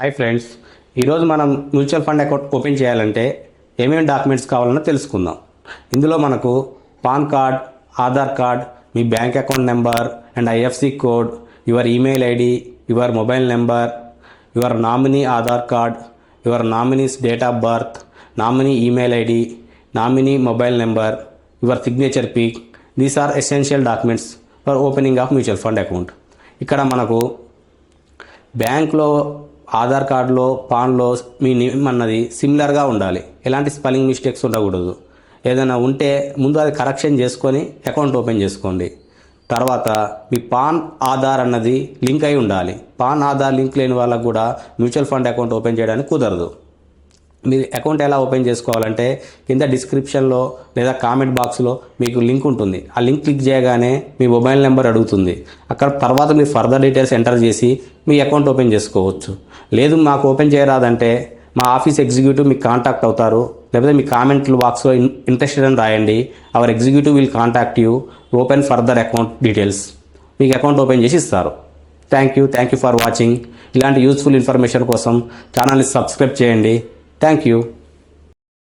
Hi friends, ఈరోజు మనం mutual fund account open చేయాలంటే ఏమేమి డాక్యుమెంట్స్ కావాలన్నా తెలుసుకుందాం. ఇందులో మనకు పాన్ కార్డ్, ఆధార్ కార్డ్, మీ bank account number and IFSC code, your email ID, your mobile number, your nominee Aadhaar card, your nominee's date of birth, nominee email ID, nominee mobile number, your signature pic. These are essential documents for opening of mutual fund account. ఇక్కడ మనకు బ్యాంక్లో ఆధార్ కార్డులో, పాన్లో మీ name అన్నది సిమిలర్గా ఉండాలి. ఎలాంటి spelling mistakes ఉండకూడదు. ఏదైనా ఉంటే ముందు అది కరెక్షన్ చేసుకొని అకౌంట్ ఓపెన్ చేసుకోండి. తర్వాత మీ పాన్ ఆధార్ అన్నది లింక్ అయి ఉండాలి. పాన్ ఆధార్ లింక్ లేని వాళ్ళకు కూడా మ్యూచువల్ ఫండ్ అకౌంట్ ఓపెన్ చేయడానికి కుదరదు. మీరు అకౌంట్ ఎలా ఓపెన్ చేసుకోవాలంటే కింద డిస్క్రిప్షన్లో లేదా కామెంట్ బాక్స్లో మీకు లింక్ ఉంటుంది. ఆ లింక్ క్లిక్ చేయగానే మీ మొబైల్ నెంబర్ అడుగుతుంది. అక్కడ తర్వాత మీరు ఫర్దర్ డీటెయిల్స్ ఎంటర్ చేసి మీ అకౌంట్ ఓపెన్ చేసుకోవచ్చు. లేదు మాకు ఓపెన్ చేయరాదంటే మా ఆఫీస్ ఎగ్జిక్యూటివ్ మీకు కాంటాక్ట్ అవుతారు. లేకపోతే మీ కామెంట్ బాక్స్లో ఇంట్రెస్టెడ్ అని రాయండి. Our executive will contact you open further account details. మీకు అకౌంట్ ఓపెన్ చేసి ఇస్తారు. Thank you for watching. ఇలాంటి యూస్ఫుల్ ఇన్ఫర్మేషన్ కోసం ఛానల్ని సబ్స్క్రైబ్ చేయండి. Thank you.